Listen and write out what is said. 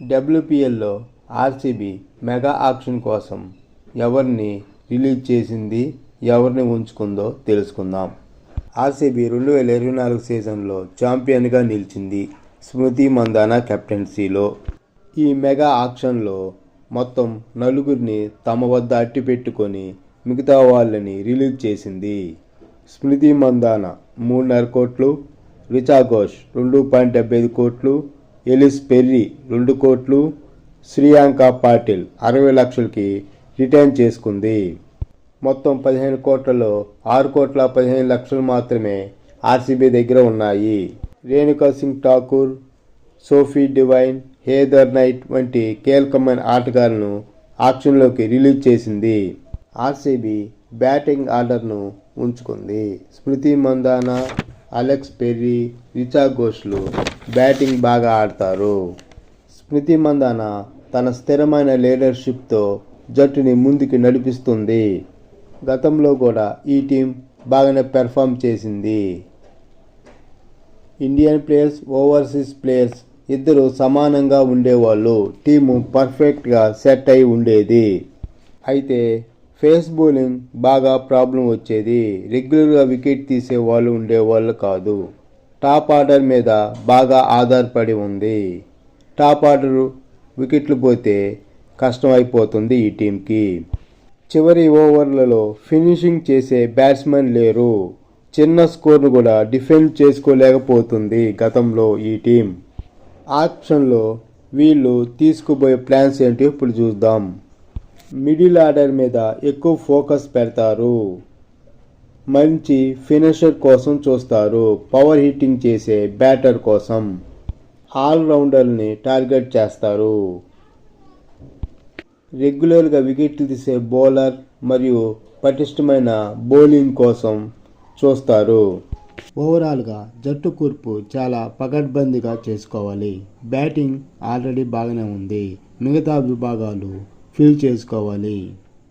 డబ్ల్యూపీఎల్లో RCB mega auction కోసం ఎవరిని release చేసింది, ఎవరిని ఉంచుకుందో తెలుసుకుందాం. ఆర్సీబీ 2024 సీజన్లో ఛాంపియన్గా నిలిచింది స్మృతి మంధాన కెప్టెన్సీలో. ఈ మెగా ఆక్షన్లో మొత్తం నలుగురిని తమ వద్ద అట్టిపెట్టుకొని మిగతా వాళ్ళని రిలీజ్ చేసింది. స్మృతి మంధాన 3.5 కోట్లు, రిచా ఘోష్ 2.75 కోట్లు, ఎలిస్ పెర్రీ 2 కోట్లు, శ్రీయాంక పాటిల్ 60 లక్షలకి రిటైన్ చేసుకుంది. మొత్తం 15 కోట్లలో 6 కోట్ల 15 లక్షలు మాత్రమే ఆర్సీబీ దగ్గర ఉన్నాయి. Renuka Singh Thakur, Sophie Devine, Heather Knight వంటి కీలకమైన ఆటగాళ్లను ఆక్షన్లోకి రిలీజ్ చేసింది. ఆర్సీబీ బ్యాటింగ్ ఆర్డర్ను ఉంచుకుంది. స్మృతి మంధాన, అలెక్స్ పెర్రీ, రిచా ఘోష్లు బ్యాటింగ్ బాగా ఆడతారు. స్మృతి మంధాన తన స్థిరమైన లీడర్షిప్తో జట్టుని ముందుకు నడిపిస్తుంది. గతంలో కూడా ఈ టీం బాగానే పెర్ఫామ్ చేసింది. ఇండియన్ ప్లేయర్స్, ఓవర్సీస్ ప్లేయర్స్ ఇద్దరు సమానంగా ఉండేవాళ్ళు. టీము పర్ఫెక్ట్గా సెట్ అయి ఉండేది. అయితే ఫేస్ బౌలింగ్ బాగా ప్రాబ్లం వచ్చేది. రెగ్యులర్గా వికెట్ తీసే వాళ్ళు ఉండేవాళ్ళు కాదు. టాప్ ఆర్డర్ మీద బాగా ఆధారపడి ఉంది. టాప్ ఆర్డర్ వికెట్లు పోతే కష్టం అయిపోతుంది ఈ టీంకి. చివరి ఓవర్లలో ఫినిషింగ్ చేసే బ్యాట్స్మెన్ లేరు. చిన్న స్కోర్ను కూడా డిఫెండ్ చేసుకోలేకపోతుంది గతంలో ఈ టీం. ఆప్షన్లో వీళ్ళు తీసుకుపోయే ప్లాన్స్ ఏంటో ఇప్పుడు చూద్దాం. మిడిల్ ఆర్డర్ మీద ఎక్కువ ఫోకస్ పెడతారు. మంచి ఫినిషర్ కోసం చూస్తారు. పవర్ హిట్టింగ్ చేసే బ్యాటర్ కోసం ఆల్రౌండర్ని టార్గెట్ చేస్తారు. రెగ్యులర్గా వికెట్లు తీసే బౌలర్ మరియు పటిష్టమైన బౌలింగ్ కోసం చూస్తారు. ఓవరాల్గా జట్టు కూర్పు చాలా పకడ్బందీగా చేసుకోవాలి. బ్యాటింగ్ ఆల్రెడీ బాగానే ఉంది. మిగతా విభాగాలు ఫిల్ చేసుకోవాలి.